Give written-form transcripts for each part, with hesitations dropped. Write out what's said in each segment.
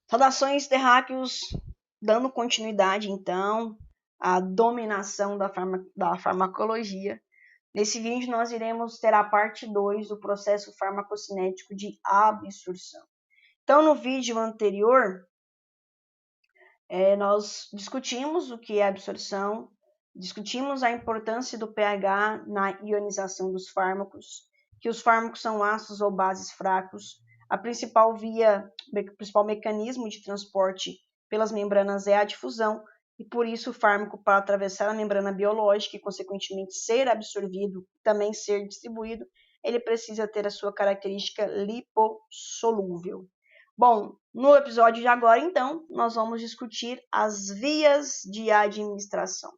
Saudações terráqueos, dando continuidade então à dominação da farmacologia. Nesse vídeo nós iremos ter a parte 2 do processo farmacocinético de absorção. Então no vídeo anterior nós discutimos o que é absorção, discutimos a importância do pH na ionização dos fármacos, que os fármacos são ácidos ou bases fracos. A principal mecanismo de transporte pelas membranas é a difusão, e por isso o fármaco, para atravessar a membrana biológica e, consequentemente, ser absorvido, também ser distribuído, ele precisa ter a sua característica lipossolúvel. Bom, no episódio de agora, então, nós vamos discutir as vias de administração.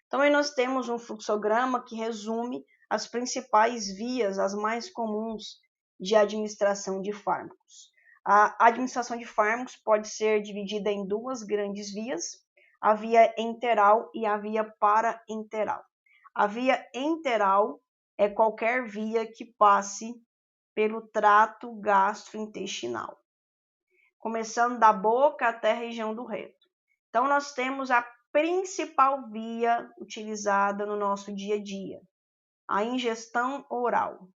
Então, aí nós temos um fluxograma que resume as principais vias, as mais comuns de administração de fármacos. A administração de fármacos pode ser dividida em duas grandes vias, a via enteral e a via parenteral. A via enteral é qualquer via que passe pelo trato gastrointestinal, começando da boca até a região do reto. Então, nós temos a principal via utilizada no nosso dia a dia, a ingestão oral.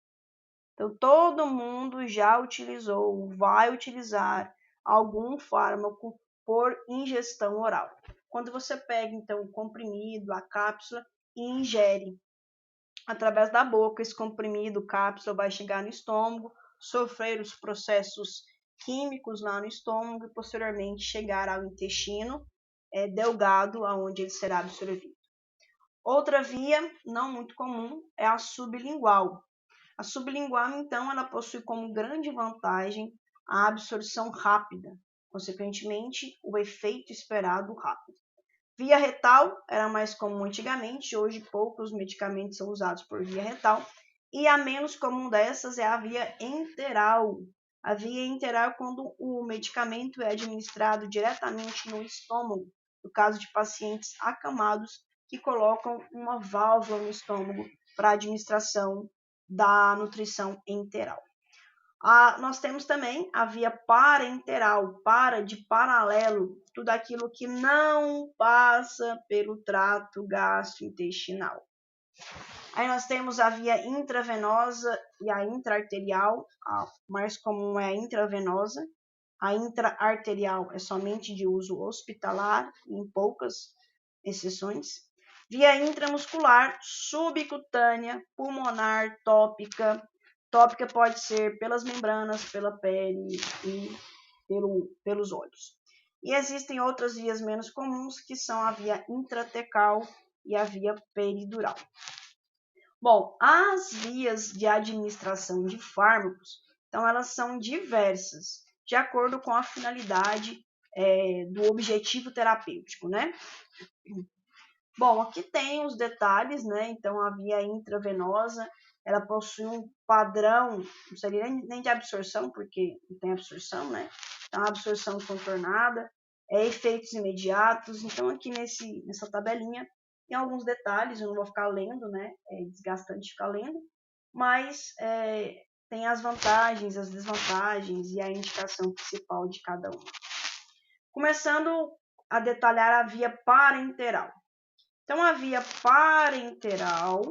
Então, todo mundo já utilizou, vai utilizar algum fármaco por ingestão oral. Quando você pega, então, o comprimido, a cápsula e ingere através da boca, esse comprimido, cápsula, vai chegar no estômago, sofrer os processos químicos lá no estômago e posteriormente chegar ao intestino delgado, aonde ele será absorvido. Outra via, não muito comum, é a sublingual. A sublingual, então, ela possui como grande vantagem a absorção rápida, consequentemente, o efeito esperado rápido. Via retal era mais comum antigamente, hoje poucos medicamentos são usados por via retal, e a menos comum dessas é a via enteral. A via enteral é quando o medicamento é administrado diretamente no estômago, no caso de pacientes acamados que colocam uma válvula no estômago para a administração da nutrição enteral. Nós temos também a via parenteral, de paralelo, tudo aquilo que não passa pelo trato gastrointestinal. Aí nós temos a via intravenosa e a intraarterial, a mais comum é a intravenosa, a intraarterial é somente de uso hospitalar, em poucas exceções. Via intramuscular, subcutânea, pulmonar, tópica. Tópica pode ser pelas membranas, pela pele e pelos olhos. E existem outras vias menos comuns, que são a via intratecal e a via peridural. Bom, as vias de administração de fármacos, então elas são diversas, de acordo com a finalidade do objetivo terapêutico, né? Bom, aqui tem os detalhes, né? Então, a via intravenosa, ela possui um padrão, não seria nem de absorção, porque não tem absorção, né? Então, a absorção contornada, efeitos imediatos. Então, aqui nessa tabelinha, tem alguns detalhes, eu não vou ficar lendo, né? É desgastante ficar lendo, mas tem as vantagens, as desvantagens e a indicação principal de cada uma. Começando a detalhar a via parenteral. Então, a via parenteral,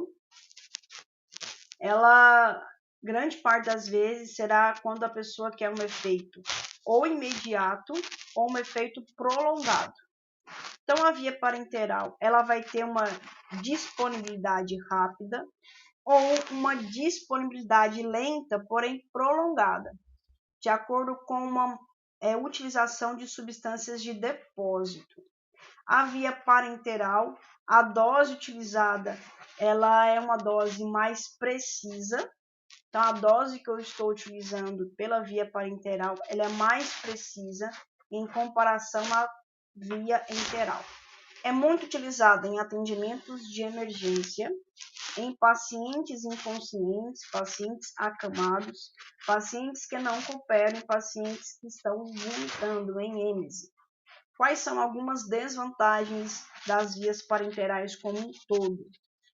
ela, grande parte das vezes, será quando a pessoa quer um efeito ou imediato ou um efeito prolongado. Então, a via parenteral, ela vai ter uma disponibilidade rápida ou uma disponibilidade lenta, porém prolongada, de acordo com uma utilização de substâncias de depósito. A via parenteral, a dose utilizada, ela é uma dose mais precisa. Então, a dose que eu estou utilizando pela via parenteral, ela é mais precisa em comparação à via enteral. É muito utilizada em atendimentos de emergência, em pacientes inconscientes, pacientes acamados, pacientes que não cooperam, pacientes que estão vomitando em êmese. Quais são algumas desvantagens das vias parenterais como um todo?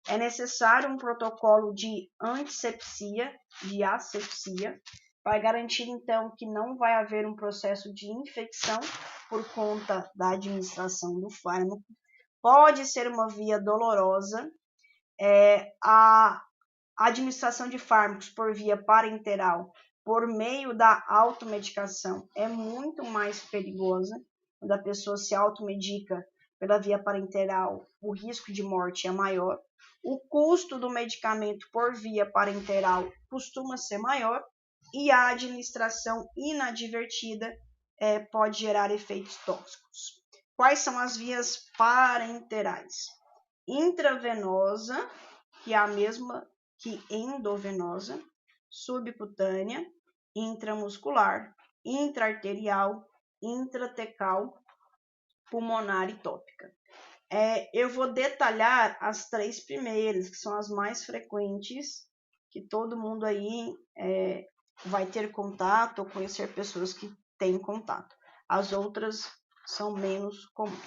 É necessário um protocolo de antisepsia, de asepsia, vai garantir, então, que não vai haver um processo de infecção por conta da administração do fármaco. Pode ser uma via dolorosa. A administração de fármacos por via parenteral, por meio da automedicação, é muito mais perigosa. Quando a pessoa se automedica pela via parenteral, o risco de morte é maior. O custo do medicamento por via parenteral costuma ser maior e a administração inadvertida pode gerar efeitos tóxicos. Quais são as vias parenterais? Intravenosa, que é a mesma que endovenosa, subcutânea, intramuscular, intraarterial, intratecal, pulmonar e tópica. Eu vou detalhar as 3 primeiras, que são as mais frequentes, que todo mundo aí vai ter contato ou conhecer pessoas que têm contato. As outras são menos comuns.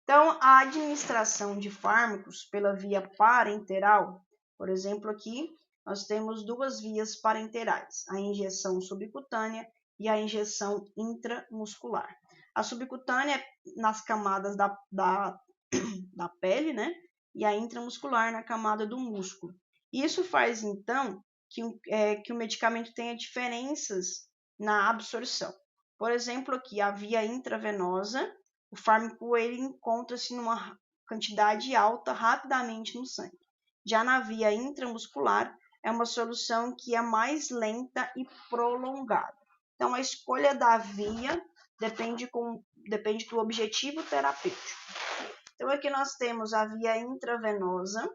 Então, a administração de fármacos pela via parenteral, por exemplo, aqui nós temos 2 vias parenterais, a injeção subcutânea e a injeção intramuscular. A subcutânea nas camadas da pele, né? E a intramuscular na camada do músculo. Isso faz, então, que o medicamento tenha diferenças na absorção. Por exemplo, aqui a via intravenosa, o fármaco ele encontra-se numa quantidade alta rapidamente no sangue. Já na via intramuscular, é uma solução que é mais lenta e prolongada. Então, a escolha da via depende do objetivo terapêutico. Então, aqui nós temos a via intravenosa.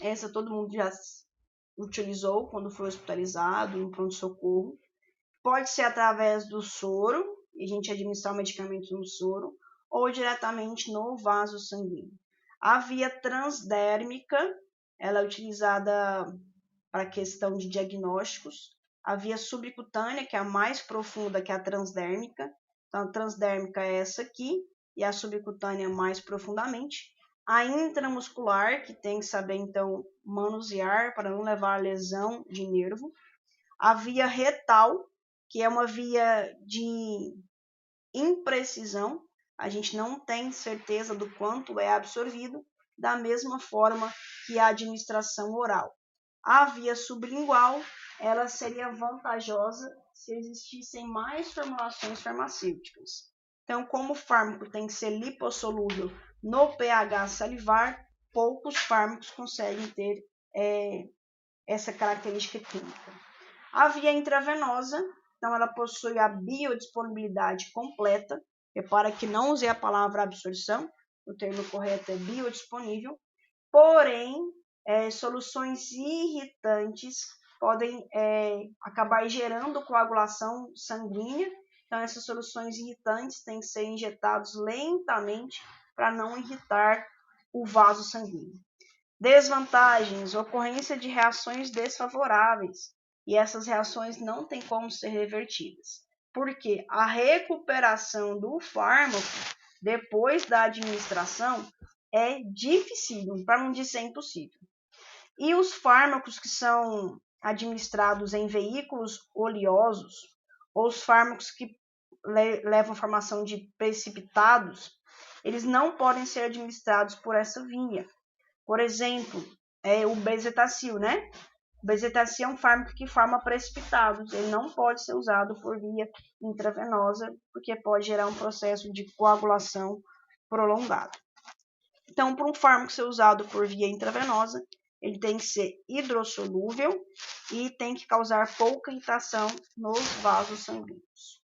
Essa todo mundo já utilizou quando foi hospitalizado, em pronto-socorro. Pode ser através do soro, e a gente administrar o medicamento no soro, ou diretamente no vaso sanguíneo. A via transdérmica, ela é utilizada para questão de diagnósticos. A via subcutânea, que é a mais profunda, que é a transdérmica. Então, a transdérmica é essa aqui, e a subcutânea mais profundamente. A intramuscular, que tem que saber, então, manusear para não levar a lesão de nervo. A via retal, que é uma via de imprecisão, a gente não tem certeza do quanto é absorvido, da mesma forma que a administração oral. A via sublingual, ela seria vantajosa se existissem mais formulações farmacêuticas. Então, como o fármaco tem que ser lipossolúvel no pH salivar, poucos fármacos conseguem ter essa característica química. A via intravenosa, então ela possui a biodisponibilidade completa. Repara que não usei a palavra absorção, o termo correto é biodisponível. Porém, soluções irritantes podem acabar gerando coagulação sanguínea. Então, essas soluções irritantes têm que ser injetadas lentamente para não irritar o vaso sanguíneo. Desvantagens, ocorrência de reações desfavoráveis. E essas reações não têm como ser revertidas. Porque a recuperação do fármaco depois da administração é difícil, para não dizer impossível. E os fármacos que são administrados em veículos oleosos, ou os fármacos que levam formação de precipitados, eles não podem ser administrados por essa via. Por exemplo, o bezetacil, né? O bezetacil é um fármaco que forma precipitados. Ele não pode ser usado por via intravenosa, porque pode gerar um processo de coagulação prolongado. Então, para um fármaco ser usado por via intravenosa, ele tem que ser hidrossolúvel e tem que causar pouca irritação nos vasos sanguíneos.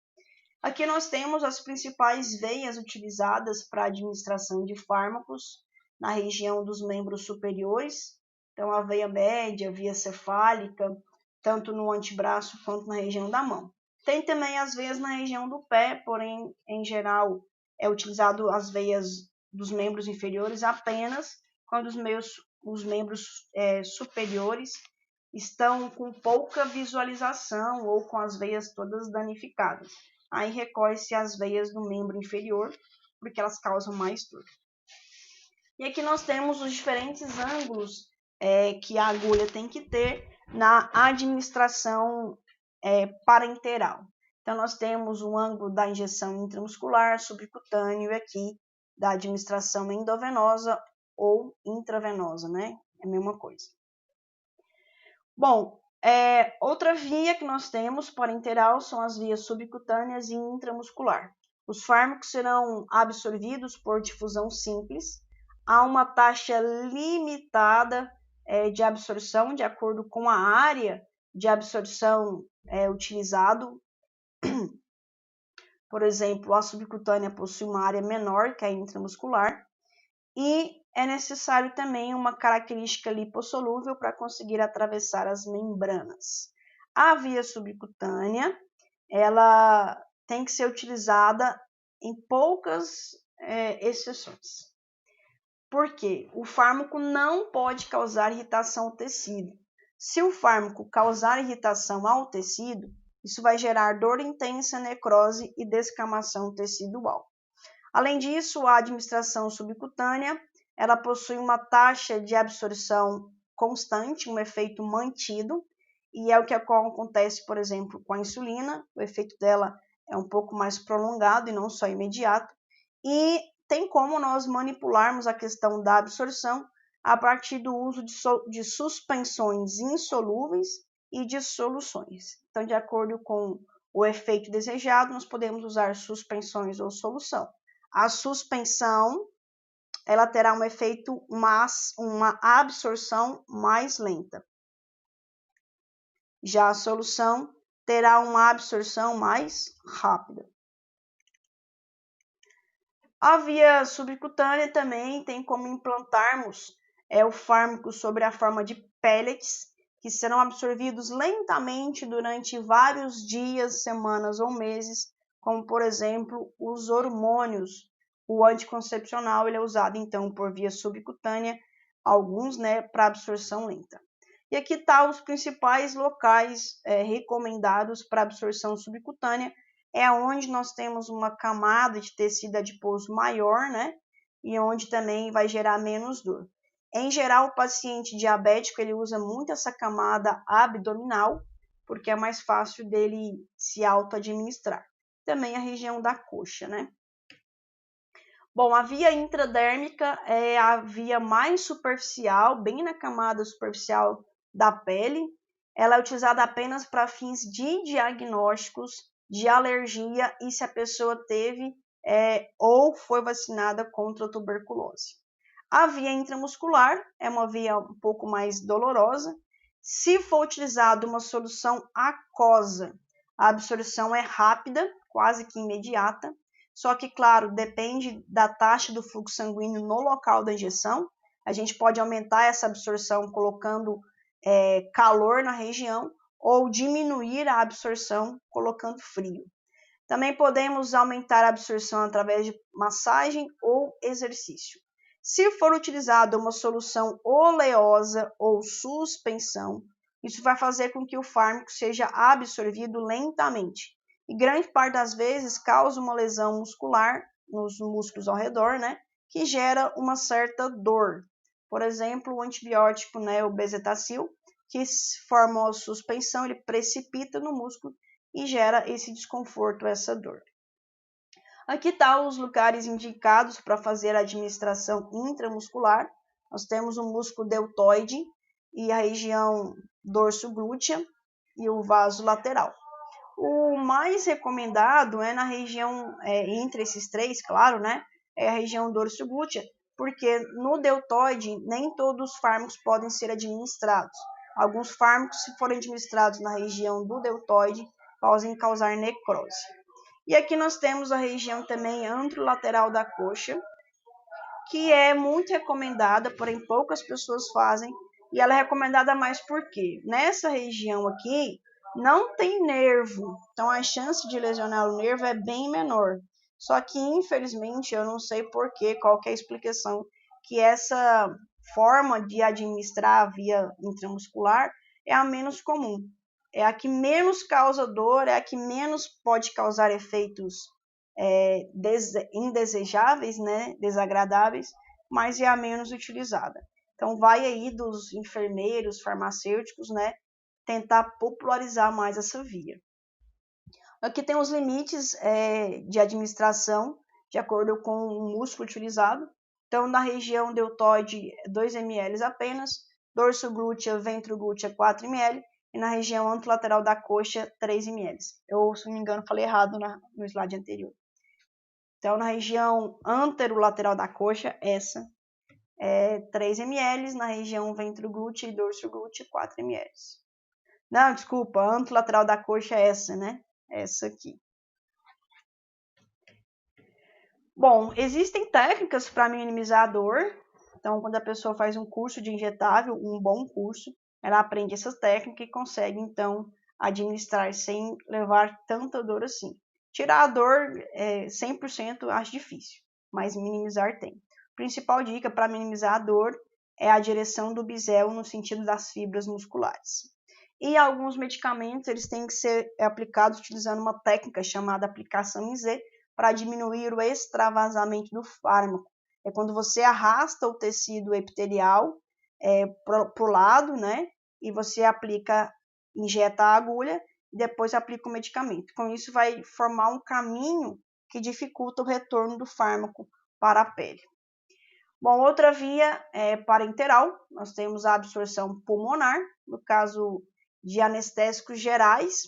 Aqui nós temos as principais veias utilizadas para a administração de fármacos na região dos membros superiores. Então, a veia média, a via cefálica, tanto no antebraço quanto na região da mão. Tem também as veias na região do pé, porém, em geral, é utilizado as veias dos membros inferiores apenas quando os membros superiores estão com pouca visualização ou com as veias todas danificadas. Aí recorre-se às veias do membro inferior, porque elas causam mais dor. E aqui nós temos os diferentes ângulos que a agulha tem que ter na administração parenteral. Então, nós temos um ângulo da injeção intramuscular, subcutâneo e aqui da administração endovenosa ou intravenosa, né? É a mesma coisa. Bom, outra via que nós temos parenteral são as vias subcutâneas e intramuscular. Os fármacos serão absorvidos por difusão simples. Há uma taxa limitada de absorção de acordo com a área de absorção utilizado. Por exemplo, a subcutânea possui uma área menor que a intramuscular e é necessário também uma característica lipossolúvel para conseguir atravessar as membranas. A via subcutânea, ela tem que ser utilizada em poucas exceções. Por quê? O fármaco não pode causar irritação ao tecido. Se o fármaco causar irritação ao tecido, isso vai gerar dor intensa, necrose e descamação tecidual. Além disso, a administração subcutânea, ela possui uma taxa de absorção constante, um efeito mantido, e é o que acontece, por exemplo, com a insulina. O efeito dela é um pouco mais prolongado e não só imediato, e tem como nós manipularmos a questão da absorção a partir do uso de suspensões insolúveis e de soluções. Então, de acordo com o efeito desejado, nós podemos usar suspensões ou solução. A suspensão, ela terá um efeito, uma absorção mais lenta. Já a solução terá uma absorção mais rápida. A via subcutânea também tem como implantarmos o fármaco sobre a forma de pellets, que serão absorvidos lentamente durante vários dias, semanas ou meses, como, por exemplo, os hormônios. O anticoncepcional ele é usado, então, por via subcutânea, alguns para absorção lenta. E aqui estão os principais locais recomendados para absorção subcutânea, onde nós temos uma camada de tecido adiposo maior, e onde também vai gerar menos dor. Em geral, o paciente diabético ele usa muito essa camada abdominal, porque é mais fácil dele se auto-administrar. Também a região da coxa, Bom, a via intradérmica é a via mais superficial, bem na camada superficial da pele. Ela é utilizada apenas para fins de diagnósticos de alergia e se a pessoa teve ou foi vacinada contra a tuberculose. A via intramuscular é uma via um pouco mais dolorosa. Se for utilizada uma solução aquosa, a absorção é rápida, quase que imediata. Só que, claro, depende da taxa do fluxo sanguíneo no local da injeção. A gente pode aumentar essa absorção colocando calor na região ou diminuir a absorção colocando frio. Também podemos aumentar a absorção através de massagem ou exercício. Se for utilizada uma solução oleosa ou suspensão, isso vai fazer com que o fármaco seja absorvido lentamente. E grande parte das vezes causa uma lesão muscular nos músculos ao redor, que gera uma certa dor. Por exemplo, o antibiótico, o bezetacil, que forma a suspensão, ele precipita no músculo e gera esse desconforto, essa dor. Aqui estão os lugares indicados para fazer a administração intramuscular. Nós temos o músculo deltoide e a região dorso-glútea e o vaso lateral. O mais recomendado é na região, entre esses três, claro, é a região dorso-glútea, porque no deltoide nem todos os fármacos podem ser administrados. Alguns fármacos, se forem administrados na região do deltoide, podem causar necrose. E aqui nós temos a região também anterolateral da coxa, que é muito recomendada, porém poucas pessoas fazem, e ela é recomendada mais porque nessa região aqui não tem nervo, então a chance de lesionar o nervo é bem menor. Só que, infelizmente, eu não sei porquê, qual que é a explicação, que essa forma de administrar a via intramuscular é a menos comum. É a que menos causa dor, é a que menos pode causar efeitos indesejáveis, desagradáveis, mas é a menos utilizada. Então, vai aí dos enfermeiros, farmacêuticos, tentar popularizar mais essa via. Aqui tem os limites de administração, de acordo com o músculo utilizado. Então, na região deltoide, 2 ml apenas, dorso glútea, ventro glútea, 4 ml, e na região anterolateral da coxa, 3 ml. Eu, se não me engano, falei errado no slide anterior. Então, na região anterolateral da coxa, essa é 3 ml, na região ventro glútea e dorso glútea, 4 ml. Não, desculpa, a anterolateral da coxa é essa, né? Essa aqui. Bom, existem técnicas para minimizar a dor. Então, quando a pessoa faz um curso de injetável, um bom curso, ela aprende essa técnica e consegue, então, administrar sem levar tanta dor assim. Tirar a dor 100% acho difícil, mas minimizar tem. A principal dica para minimizar a dor é a direção do bisel no sentido das fibras musculares. E alguns medicamentos eles têm que ser aplicados utilizando uma técnica chamada aplicação em Z para diminuir o extravasamento do fármaco. É quando você arrasta o tecido epitelial para o lado, né? E você injeta a agulha e depois aplica o medicamento. Com isso vai formar um caminho que dificulta o retorno do fármaco para a pele. Bom, outra via é parenteral. Nós temos a absorção pulmonar, no caso de anestésicos gerais,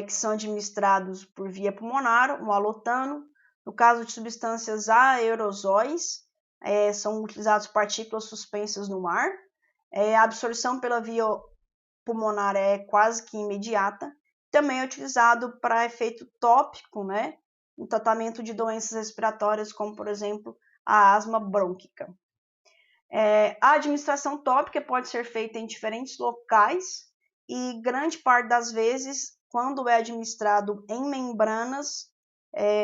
que são administrados por via pulmonar, o alotano. No caso de substâncias aerosóis, são utilizadas partículas suspensas no ar. A absorção pela via pulmonar é quase que imediata. Também é utilizado para efeito tópico, né? No tratamento de doenças respiratórias, como, por exemplo, a asma brônquica. A administração tópica pode ser feita em diferentes locais e grande parte das vezes, quando é administrado em membranas,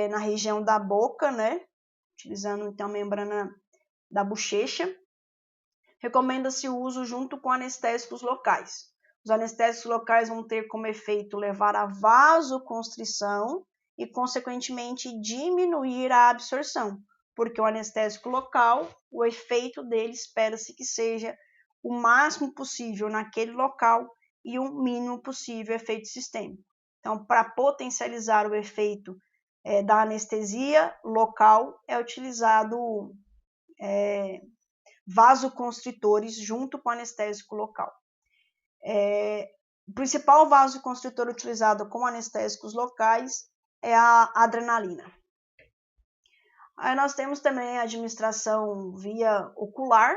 na região da boca, né? Utilizando então a membrana da bochecha, recomenda-se o uso junto com anestésicos locais. Os anestésicos locais vão ter como efeito levar à vasoconstrição e, consequentemente, diminuir a absorção, porque o anestésico local, o efeito dele espera-se que seja o máximo possível naquele local e o mínimo possível efeito sistêmico. Então, para potencializar o efeito da anestesia local, é utilizado vasoconstritores junto com o anestésico local. O principal vasoconstritor utilizado com anestésicos locais é a adrenalina. Aí nós temos também a administração via ocular,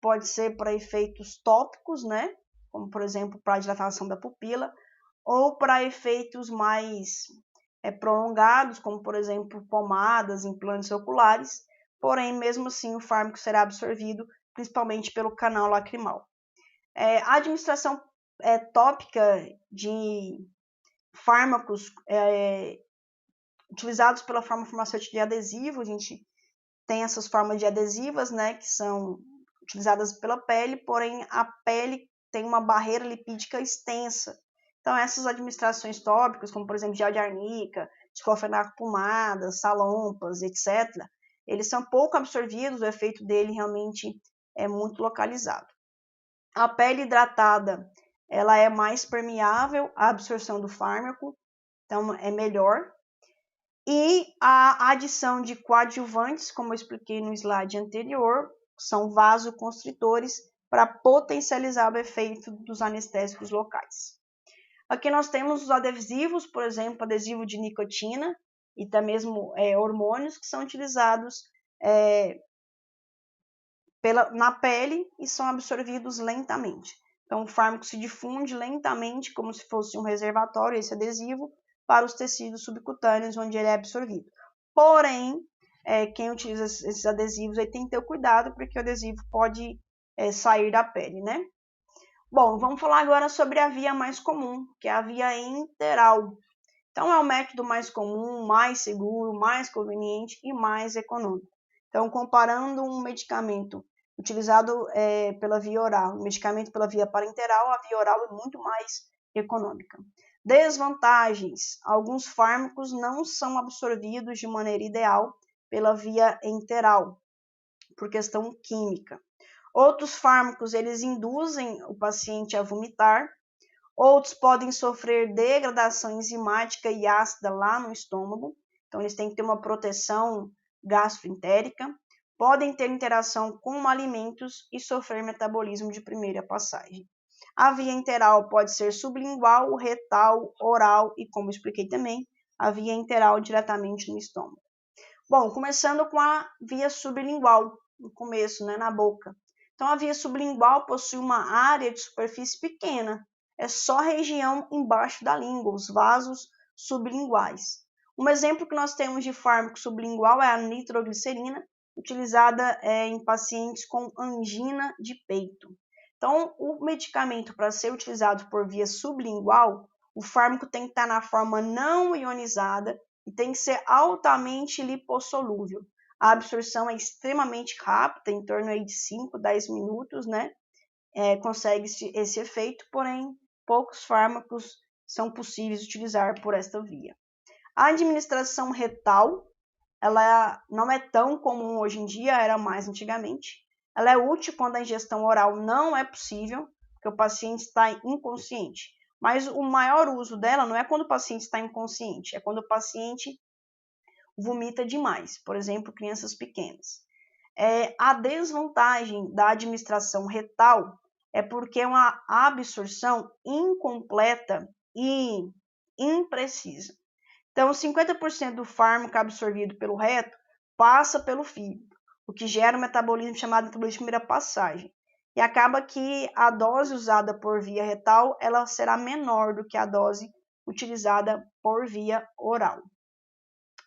pode ser para efeitos tópicos, né? Como, por exemplo, para a dilatação da pupila, ou para efeitos mais prolongados, como, por exemplo, pomadas, implantes oculares, porém, mesmo assim, o fármaco será absorvido principalmente pelo canal lacrimal. A administração tópica de fármacos utilizados pela forma farmacêutica de adesivo, a gente tem essas formas de adesivas, né, que são utilizadas pela pele, porém a pele tem uma barreira lipídica extensa. Então essas administrações tópicas, como por exemplo gel de arnica, diclofenaco pomadas, salompas, etc., eles são pouco absorvidos, o efeito dele realmente é muito localizado. A pele hidratada, ela é mais permeável à absorção do fármaco, então é melhor. E a adição de coadjuvantes, como eu expliquei no slide anterior, são vasoconstritores para potencializar o efeito dos anestésicos locais. Aqui nós temos os adesivos, por exemplo, adesivo de nicotina e até mesmo hormônios que são utilizados na pele e são absorvidos lentamente. Então, o fármaco se difunde lentamente, como se fosse um reservatório, esse adesivo, para os tecidos subcutâneos, onde ele é absorvido. Porém, quem utiliza esses adesivos aí tem que ter o cuidado, porque o adesivo pode sair da pele, né? Bom, vamos falar agora sobre a via mais comum, que é a via enteral. Então, é o método mais comum, mais seguro, mais conveniente e mais econômico. Então, comparando um medicamento utilizado pela via oral, um medicamento pela via parenteral, a via oral é muito mais econômica. Desvantagens: alguns fármacos não são absorvidos de maneira ideal pela via enteral, por questão química. Outros fármacos, eles induzem o paciente a vomitar. Outros podem sofrer degradação enzimática e ácida lá no estômago. Então, eles têm que ter uma proteção gastroentérica. Podem ter interação com alimentos e sofrer metabolismo de primeira passagem. A via enteral pode ser sublingual, retal, oral e, como eu expliquei também, a via enteral diretamente no estômago. Bom, começando com a via sublingual, no começo, né, na boca. Então, a via sublingual possui uma área de superfície pequena, é só a região embaixo da língua, os vasos sublinguais. Um exemplo que nós temos de fármaco sublingual é a nitroglicerina, utilizada em pacientes com angina de peito. Então, o medicamento, para ser utilizado por via sublingual, o fármaco tem que estar na forma não ionizada e tem que ser altamente lipossolúvel. A absorção é extremamente rápida, em torno aí de 5, 10 minutos, né? Consegue esse efeito, porém, poucos fármacos são possíveis de utilizar por esta via. A administração retal, ela não é tão comum hoje em dia, era mais antigamente. Ela é útil quando a ingestão oral não é possível, porque o paciente está inconsciente. Mas o maior uso dela não é quando o paciente está inconsciente, é quando o paciente vomita demais, por exemplo, crianças pequenas. A desvantagem da administração retal é porque é uma absorção incompleta e imprecisa. Então, 50% do fármaco absorvido pelo reto passa pelo fígado, o que gera um metabolismo chamado metabolismo de primeira passagem. E acaba que a dose usada por via retal ela será menor do que a dose utilizada por via oral.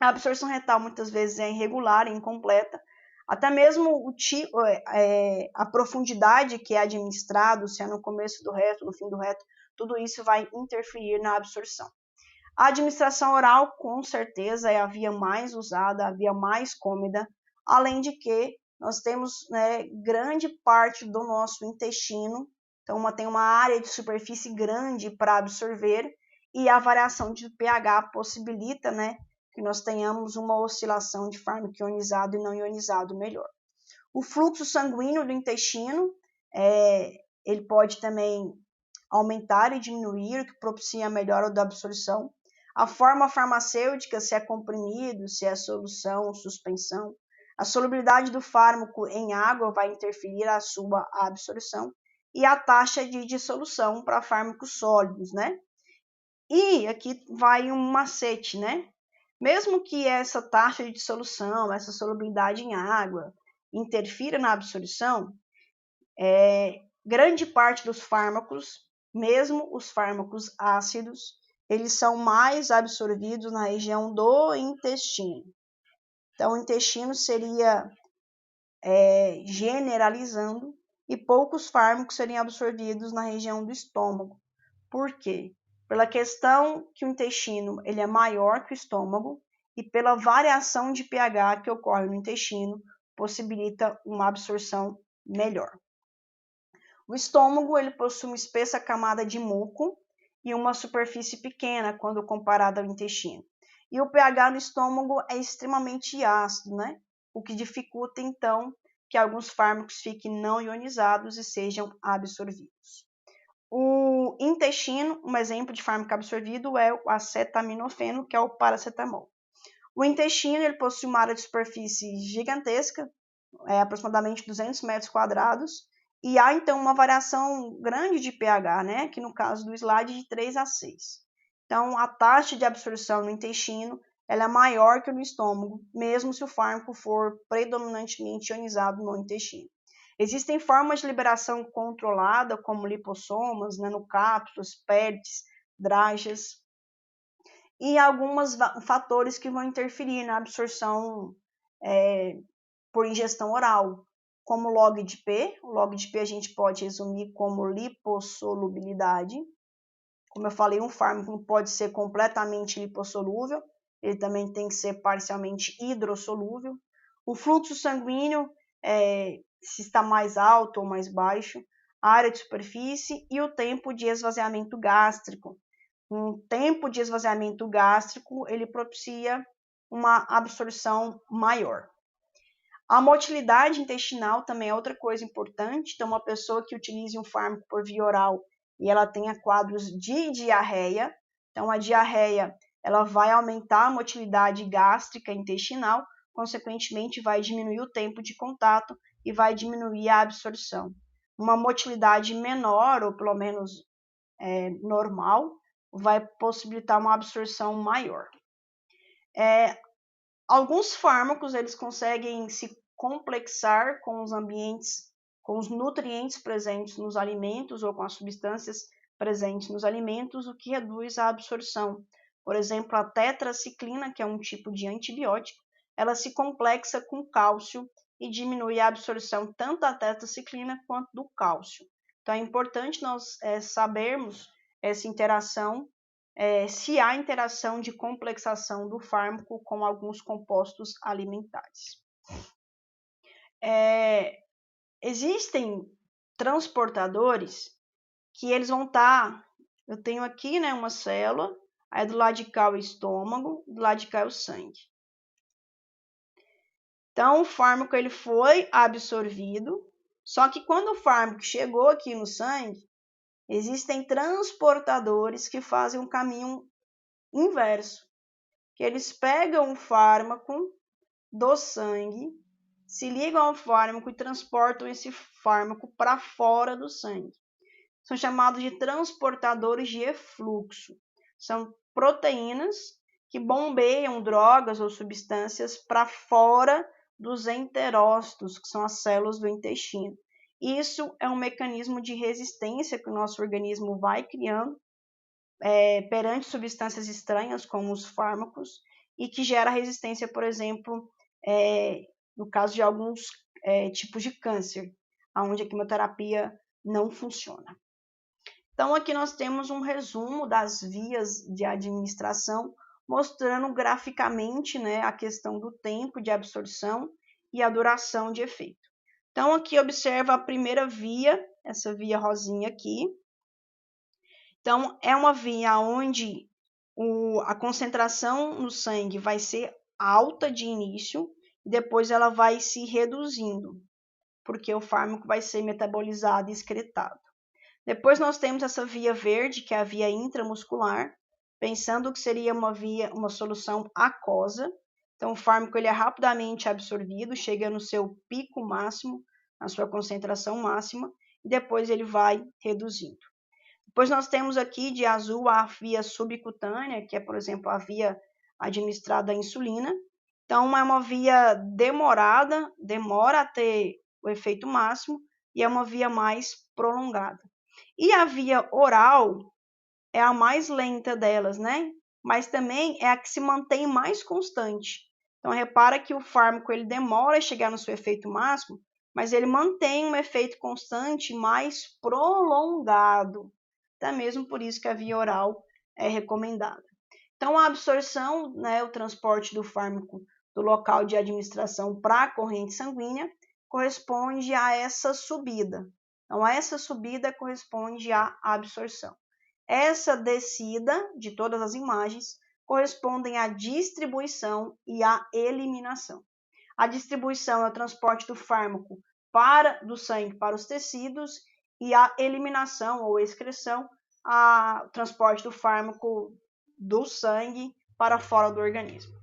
A absorção retal muitas vezes é irregular, incompleta, até mesmo a profundidade que é administrado, se é no começo do reto, no fim do reto, tudo isso vai interferir na absorção. A administração oral, com certeza, é a via mais usada, a via mais cômoda, além de que nós temos, né, grande parte do nosso intestino, então tem uma área de superfície grande para absorver, e a variação de pH possibilita, né, que nós tenhamos uma oscilação de fármaco ionizado e não ionizado melhor. O fluxo sanguíneo do intestino, ele pode também aumentar e diminuir, o que propicia a melhora da absorção. A forma farmacêutica, se é comprimido, se é solução, suspensão. A solubilidade do fármaco em água vai interferir a sua absorção. E a taxa de dissolução para fármacos sólidos, né? E aqui vai um macete, né? Mesmo que essa taxa de dissolução, essa solubilidade em água, interfira na absorção, grande parte dos fármacos, mesmo os fármacos ácidos, eles são mais absorvidos na região do intestino. Então, o intestino seria, generalizando, e poucos fármacos seriam absorvidos na região do estômago. Por quê? Pela questão que o intestino ele é maior que o estômago e pela variação de pH que ocorre no intestino, possibilita uma absorção melhor. O estômago ele possui uma espessa camada de muco e uma superfície pequena quando comparado ao intestino. E o pH no estômago é extremamente ácido, né? O que dificulta, então, que alguns fármacos fiquem não ionizados e sejam absorvidos. O intestino, um exemplo de fármaco absorvido é o acetaminofeno, que é o paracetamol. O intestino ele possui uma área de superfície gigantesca, aproximadamente 200 metros quadrados, e há então uma variação grande de pH, né? Que no caso do slide de 3 a 6. Então, a taxa de absorção no intestino ela é maior que no estômago, mesmo se o fármaco for predominantemente ionizado no intestino. Existem formas de liberação controlada, como lipossomas, nanocápsulas, PERTs, dragas, e alguns fatores que vão interferir na absorção por ingestão oral, como o log de P. O log de P a gente pode resumir como lipossolubilidade. Como eu falei, um fármaco não pode ser completamente lipossolúvel, ele também tem que ser parcialmente hidrossolúvel. O fluxo sanguíneo, se está mais alto ou mais baixo, a área de superfície e o tempo de esvaziamento gástrico. Um tempo de esvaziamento gástrico, ele propicia uma absorção maior. A motilidade intestinal também é outra coisa importante. Então, uma pessoa que utilize um fármaco por via oral e ela tenha quadros de diarreia, então a diarreia ela vai aumentar a motilidade gástrica intestinal, consequentemente vai diminuir o tempo de contato e vai diminuir a absorção. Uma motilidade menor, ou pelo menos normal, vai possibilitar uma absorção maior. Alguns fármacos eles conseguem se complexar com os ambientes, com os nutrientes presentes nos alimentos ou com as substâncias presentes nos alimentos, o que reduz a absorção. Por exemplo, a tetraciclina, que é um tipo de antibiótico, ela se complexa com cálcio e diminui a absorção tanto da tetraciclina quanto do cálcio. Então é importante nós sabermos essa interação, se há interação de complexação do fármaco com alguns compostos alimentares. Existem transportadores que eles vão estar, eu tenho aqui, né, uma célula, aí do lado de cá o estômago, do lado de cá o sangue. Então o fármaco ele foi absorvido, só que quando o fármaco chegou aqui no sangue, existem transportadores que fazem um caminho inverso, que eles pegam o fármaco do sangue, se ligam ao fármaco e transportam esse fármaco para fora do sangue. São chamados de transportadores de efluxo. São proteínas que bombeiam drogas ou substâncias para fora dos enterócitos, que são as células do intestino. Isso é um mecanismo de resistência que o nosso organismo vai criando perante substâncias estranhas, como os fármacos, e que gera resistência, por exemplo, no caso de alguns tipos de câncer, onde a quimioterapia não funciona. Então, aqui nós temos um resumo das vias de administração, mostrando graficamente, né, a questão do tempo de absorção e a duração de efeito. Então, aqui observa a primeira via, essa via rosinha aqui. Então, é uma via onde a concentração no sangue vai ser alta de início, e depois ela vai se reduzindo, porque o fármaco vai ser metabolizado e excretado. Depois nós temos essa via verde, que é a via intramuscular, pensando que seria uma solução aquosa. Então, o fármaco ele é rapidamente absorvido, chega no seu pico máximo, na sua concentração máxima, e depois ele vai reduzindo. Depois nós temos aqui de azul a via subcutânea, que é, por exemplo, a via administrada à insulina. Então, é uma via demorada, demora a ter o efeito máximo, e é uma via mais prolongada. E a via oral é a mais lenta delas, né? Mas também é a que se mantém mais constante. Então, repara que o fármaco ele demora a chegar no seu efeito máximo, mas ele mantém um efeito constante mais prolongado. Até mesmo por isso que a via oral é recomendada. Então, a absorção, né, o transporte do fármaco do local de administração para a corrente sanguínea corresponde a essa subida. Então, essa subida corresponde à absorção. Essa descida de todas as imagens correspondem à distribuição e à eliminação. A distribuição é o transporte do fármaco do sangue para os tecidos, e a eliminação ou excreção, o transporte do fármaco do sangue para fora do organismo.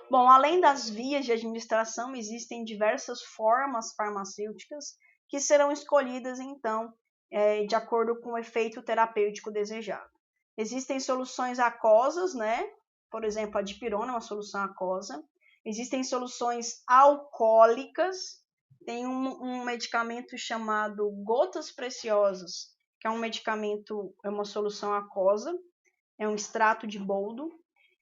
Bom, além das vias de administração, existem diversas formas farmacêuticas que serão escolhidas, então, de acordo com o efeito terapêutico desejado. Existem soluções aquosas, né? Por exemplo, a dipirona é uma solução aquosa. Existem soluções alcoólicas. Tem um medicamento chamado gotas preciosas, que é um medicamento, é uma solução aquosa, é um extrato de boldo.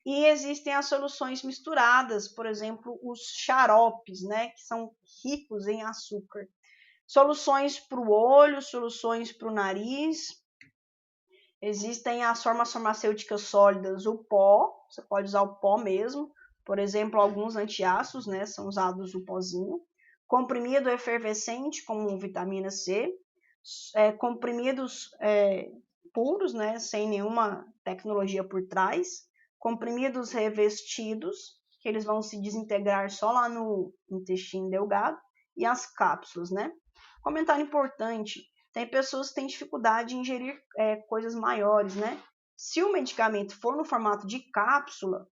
E existem as soluções misturadas, por exemplo, os xaropes, né, que são ricos em açúcar. Soluções para o olho, soluções para o nariz. Existem as formas farmacêuticas sólidas, o pó, você pode usar o pó mesmo. Por exemplo, alguns antiácidos, né, são usados o pozinho. Comprimido efervescente, como vitamina C. Comprimidos puros, né, sem nenhuma tecnologia por trás. Comprimidos revestidos, que eles vão se desintegrar só lá no intestino delgado, e as cápsulas, né? Comentário importante, tem pessoas que têm dificuldade em ingerir coisas maiores, né? Se o medicamento for no formato de cápsula,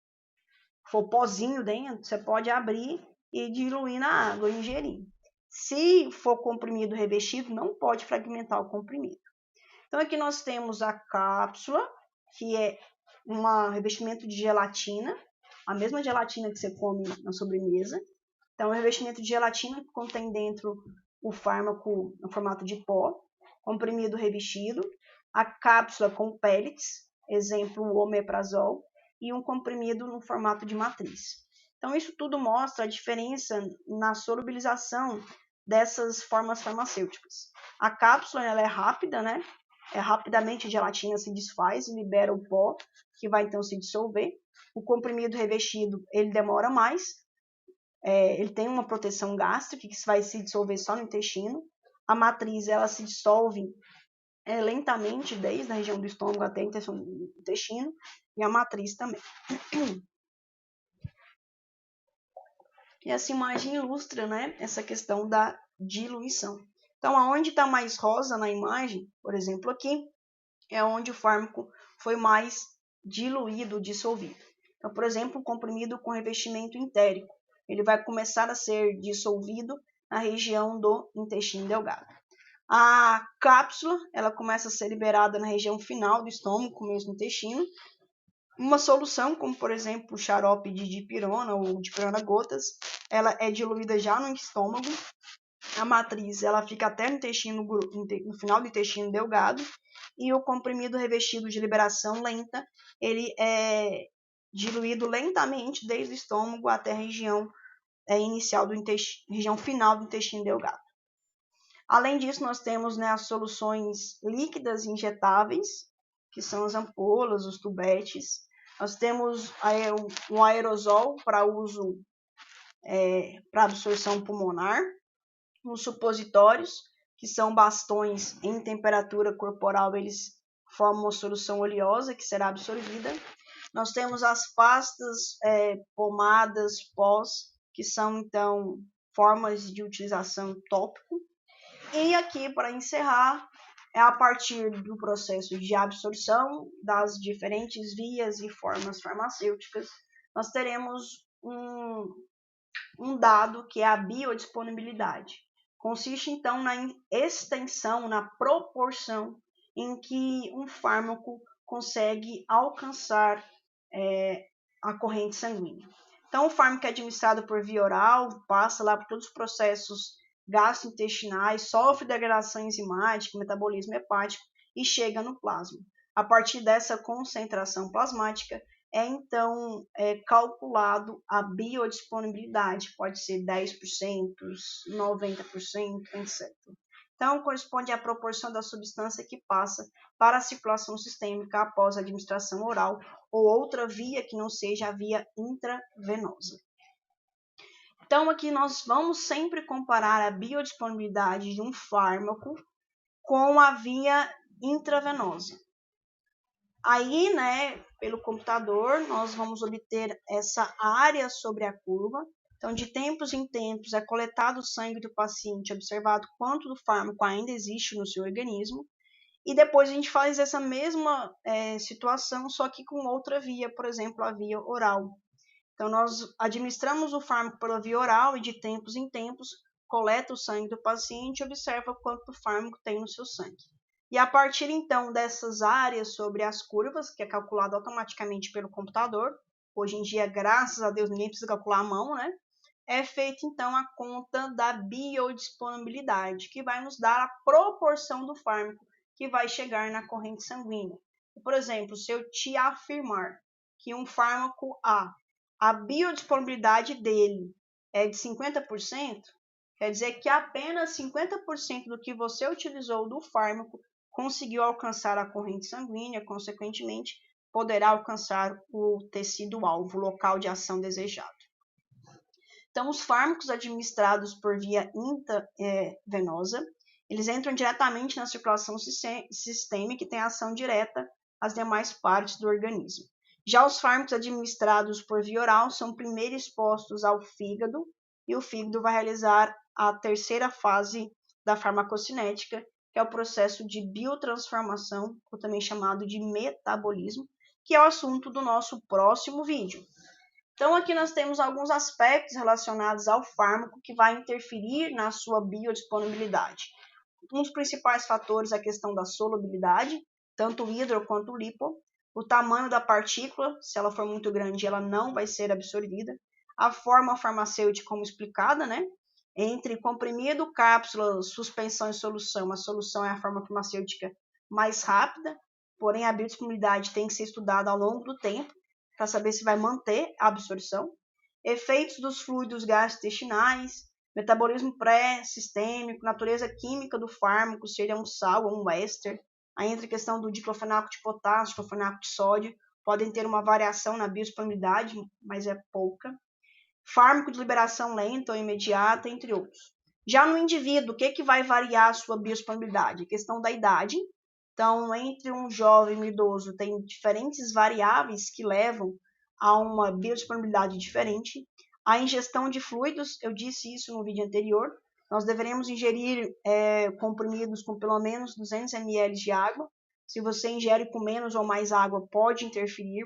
for pozinho dentro, você pode abrir e diluir na água e ingerir. Se for comprimido revestido, não pode fragmentar o comprimido. Então, aqui nós temos a cápsula, que é um revestimento de gelatina, a mesma gelatina que você come na sobremesa. Então, é um revestimento de gelatina que contém dentro o fármaco no formato de pó, comprimido revestido, a cápsula com pellets, exemplo, o omeprazol, e um comprimido no formato de matriz. Então, isso tudo mostra a diferença na solubilização dessas formas farmacêuticas. A cápsula ela é rápida, né? Rapidamente a gelatina se desfaz e libera o pó, que vai então se dissolver. O comprimido revestido, ele demora mais, ele tem uma proteção gástrica, que vai se dissolver só no intestino. A matriz, ela se dissolve lentamente, desde a região do estômago até o intestino, e a matriz também. E essa imagem ilustra, né, essa questão da diluição. Então, aonde está mais rosa na imagem, por exemplo aqui, é onde o fármaco foi mais diluído, dissolvido. Então, por exemplo, um comprimido com revestimento entérico, ele vai começar a ser dissolvido na região do intestino delgado. A cápsula, ela começa a ser liberada na região final do estômago, mesmo intestino. Uma solução, como por exemplo o xarope de dipirona ou dipirona gotas, ela é diluída já no estômago. A matriz, ela fica até no intestino, no final do intestino delgado, e o comprimido revestido de liberação lenta, ele é diluído lentamente desde o estômago até a região inicial do região final do intestino delgado. Além disso, nós temos, né, as soluções líquidas injetáveis, que são as ampolas, os tubetes. Nós temos um aerosol para uso para absorção pulmonar, os supositórios, que são bastões em temperatura corporal, eles formam uma solução oleosa que será absorvida. Nós temos as pastas, pomadas, pós, que são, então, formas de utilização tópico. E aqui, para encerrar, é a partir do processo de absorção das diferentes vias e formas farmacêuticas, nós teremos um dado que é a biodisponibilidade. Consiste, então, na extensão, na proporção em que um fármaco consegue alcançar a corrente sanguínea. Então, o fármaco é administrado por via oral, passa lá por todos os processos gastrointestinais, sofre degradação enzimática, metabolismo hepático e chega no plasma. A partir dessa concentração plasmática, então calculado a biodisponibilidade, pode ser 10%, 90%, etc. Então, corresponde à proporção da substância que passa para a circulação sistêmica após a administração oral ou outra via que não seja a via intravenosa. Então, aqui nós vamos sempre comparar a biodisponibilidade de um fármaco com a via intravenosa. Aí, né, pelo computador, nós vamos obter essa área sobre a curva. Então, de tempos em tempos, é coletado o sangue do paciente, observado quanto do fármaco ainda existe no seu organismo. E depois a gente faz essa mesma situação, só que com outra via, por exemplo, a via oral. Então, nós administramos o fármaco pela via oral e de tempos em tempos coleta o sangue do paciente e observa quanto fármaco tem no seu sangue. E a partir, então, dessas áreas sobre as curvas, que é calculado automaticamente pelo computador, hoje em dia, graças a Deus, ninguém precisa calcular à mão, né? É feita, então, a conta da biodisponibilidade, que vai nos dar a proporção do fármaco que vai chegar na corrente sanguínea. Por exemplo, se eu te afirmar que um fármaco a biodisponibilidade dele é de 50%, quer dizer que apenas 50% do que você utilizou do fármaco conseguiu alcançar a corrente sanguínea, consequentemente, poderá alcançar o tecido-alvo, local de ação desejado. Então, os fármacos administrados por via intravenosa, eles entram diretamente na circulação sistêmica e têm ação direta às demais partes do organismo. Já os fármacos administrados por via oral são primeiro expostos ao fígado, e o fígado vai realizar a terceira fase da farmacocinética, que é o processo de biotransformação, ou também chamado de metabolismo, que é o assunto do nosso próximo vídeo. Então, aqui nós temos alguns aspectos relacionados ao fármaco que vai interferir na sua biodisponibilidade. Um dos principais fatores é a questão da solubilidade, tanto o hidro quanto o lipo, o tamanho da partícula, se ela for muito grande, ela não vai ser absorvida, a forma farmacêutica como explicada, né? Entre comprimido, cápsula, suspensão e solução, a solução é a forma farmacêutica mais rápida, porém a biodisponibilidade tem que ser estudada ao longo do tempo, para saber se vai manter a absorção. Efeitos dos fluidos gastrointestinais, metabolismo pré-sistêmico, natureza química do fármaco, se ele é um sal ou um éster, aí entra a questão do diclofenaco de potássio, diclofenaco de sódio, podem ter uma variação na biodisponibilidade, mas é pouca. Fármaco de liberação lenta ou imediata, entre outros. Já no indivíduo, o que vai variar a sua biodisponibilidade? A questão da idade. Então, entre um jovem e um idoso, tem diferentes variáveis que levam a uma biodisponibilidade diferente. A ingestão de fluidos, eu disse isso no vídeo anterior, nós deveremos ingerir comprimidos com pelo menos 200 ml de água. Se você ingere com menos ou mais água, pode interferir,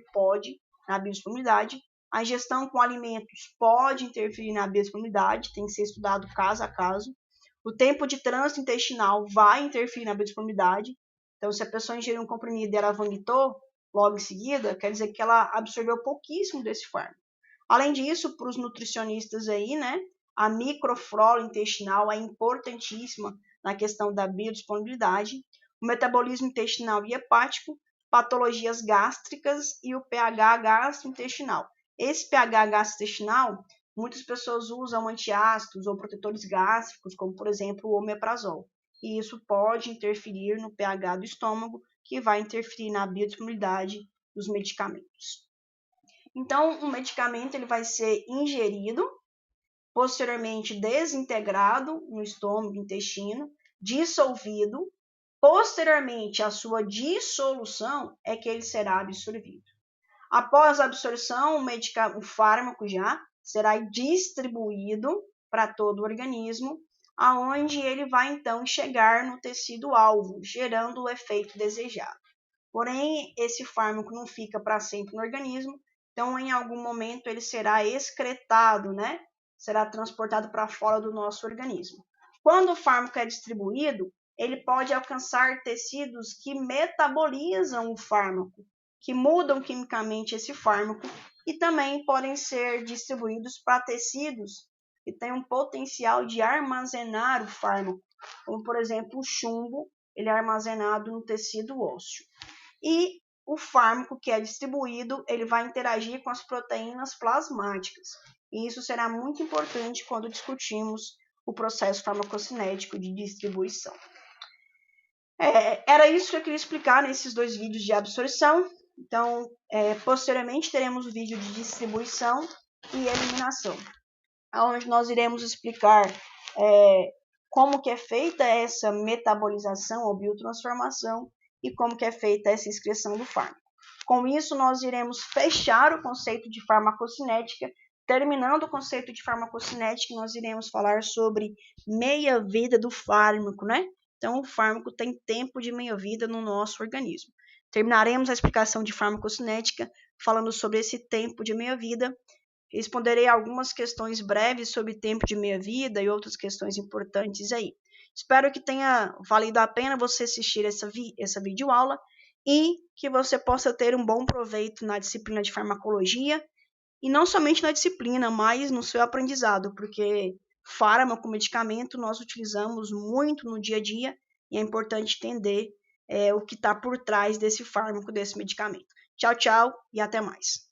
na biodisponibilidade. A ingestão com alimentos pode interferir na biodisponibilidade, tem que ser estudado caso a caso. O tempo de trânsito intestinal vai interferir na biodisponibilidade. Então, se a pessoa ingeriu um comprimido e ela vomitou logo em seguida, quer dizer que ela absorveu pouquíssimo desse fármaco. Além disso, para os nutricionistas aí, né, a microflora intestinal é importantíssima na questão da biodisponibilidade, o metabolismo intestinal e hepático, patologias gástricas e o pH gastrointestinal. Esse pH gastrointestinal, muitas pessoas usam antiácidos ou protetores gástricos, como por exemplo o omeprazol. E isso pode interferir no pH do estômago, que vai interferir na biodisponibilidade dos medicamentos. Então, o medicamento ele vai ser ingerido, posteriormente desintegrado no estômago, intestino, dissolvido, posteriormente à sua dissolução é que ele será absorvido. Após a absorção, o fármaco já será distribuído para todo o organismo, aonde ele vai então chegar no tecido-alvo, gerando o efeito desejado. Porém, esse fármaco não fica para sempre no organismo, então em algum momento ele será excretado, né? Será transportado para fora do nosso organismo. Quando o fármaco é distribuído, ele pode alcançar tecidos que metabolizam o fármaco, que mudam quimicamente esse fármaco, e também podem ser distribuídos para tecidos que têm um potencial de armazenar o fármaco, como por exemplo o chumbo, ele é armazenado no tecido ósseo. E o fármaco que é distribuído, ele vai interagir com as proteínas plasmáticas. E isso será muito importante quando discutimos o processo farmacocinético de distribuição. Era isso que eu queria explicar nesses dois vídeos de absorção. Então, posteriormente teremos o vídeo de distribuição e eliminação, onde nós iremos explicar como que é feita essa metabolização ou biotransformação e como que é feita essa excreção do fármaco. Com isso, nós iremos fechar o conceito de farmacocinética. Terminando o conceito de farmacocinética, nós iremos falar sobre meia-vida do fármaco, né? Então, o fármaco tem tempo de meia-vida no nosso organismo. Terminaremos a explicação de farmacocinética falando sobre esse tempo de meia-vida. Responderei algumas questões breves sobre tempo de meia-vida e outras questões importantes aí. Espero que tenha valido a pena você assistir essa videoaula e que você possa ter um bom proveito na disciplina de farmacologia, e não somente na disciplina, mas no seu aprendizado, porque fármaco, medicamento, nós utilizamos muito no dia a dia e é importante entender o que está por trás desse fármaco, desse medicamento. Tchau, tchau e até mais.